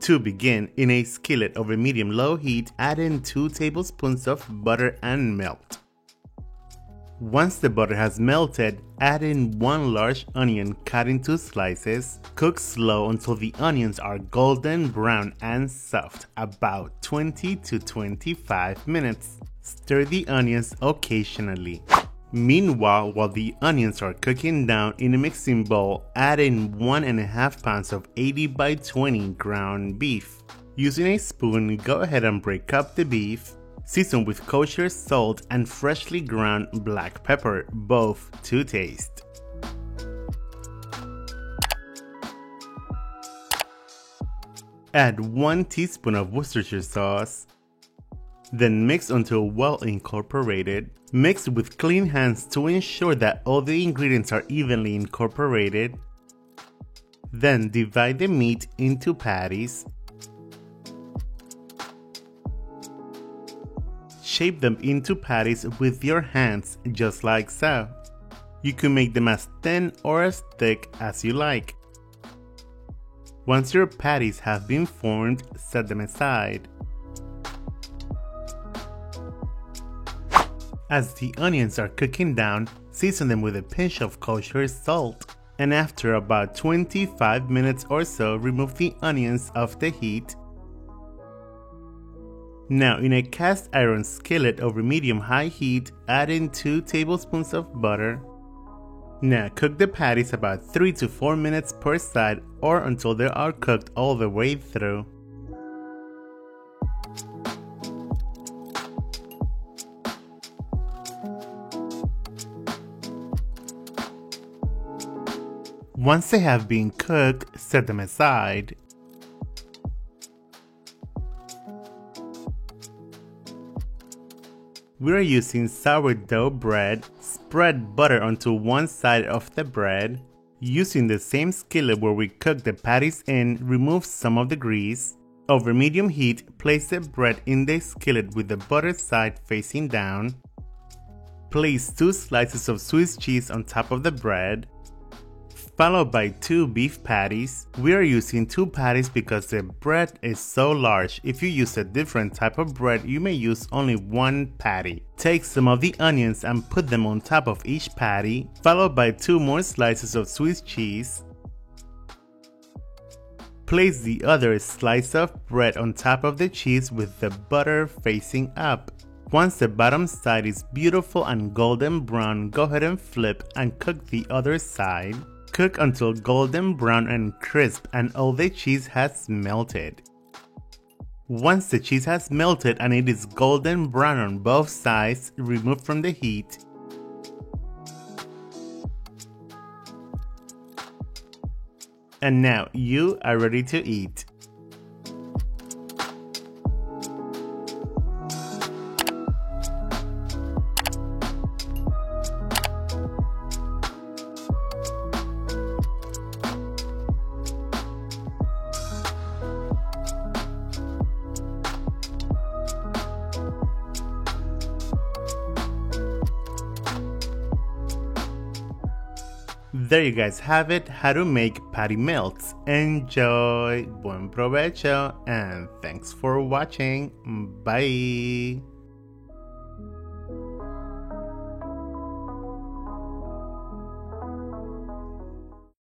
To begin, in a skillet over medium-low heat, add in 2 tablespoons of butter and melt. Once the butter has melted, add in 1 large onion cut into slices. Cook slow until the onions are golden brown and soft, about 20 to 25 minutes. Stir the onions occasionally. Meanwhile, while the onions are cooking down in a mixing bowl, add in 1.5 pounds of 80 by 20 ground beef. Using a spoon, go ahead and break up the beef. Season with kosher salt and freshly ground black pepper, both to taste. Add 1 teaspoon of Worcestershire sauce. Then mix until well incorporated. Mix with clean hands to ensure that all the ingredients are evenly incorporated. Then divide the meat into patties. Shape them into patties with your hands, just like so. You can make them as thin or as thick as you like. Once your patties have been formed, set them aside. As the onions are cooking down, season them with a pinch of kosher salt. And after about 25 minutes or so, remove the onions off the heat. Now, in a cast iron skillet over medium-high heat, add in 2 tablespoons of butter. Now, cook the patties about 3 to 4 minutes per side or until they are cooked all the way through. Once they have been cooked, set them aside. We are using sourdough bread. Spread butter onto one side of the bread. Using the same skillet where we cooked the patties in, remove some of the grease. Over medium heat, place the bread in the skillet with the butter side facing down. Place 2 slices of Swiss cheese on top of the bread, followed by 2 beef patties. We are using 2 patties because the bread is so large. If you use a different type of bread, you may use only 1 patty. Take some of the onions and put them on top of each patty, followed by 2 more slices of Swiss cheese. Place the other slice of bread on top of the cheese with the butter facing up. Once the bottom side is beautiful and golden brown, go ahead and flip and cook the other side. Cook until golden brown and crisp and all the cheese has melted. Once the cheese has melted and it is golden brown on both sides, remove from the heat. And now you are ready to eat. There you guys have it, how to make patty melts. Enjoy, buen provecho, and thanks for watching. Bye.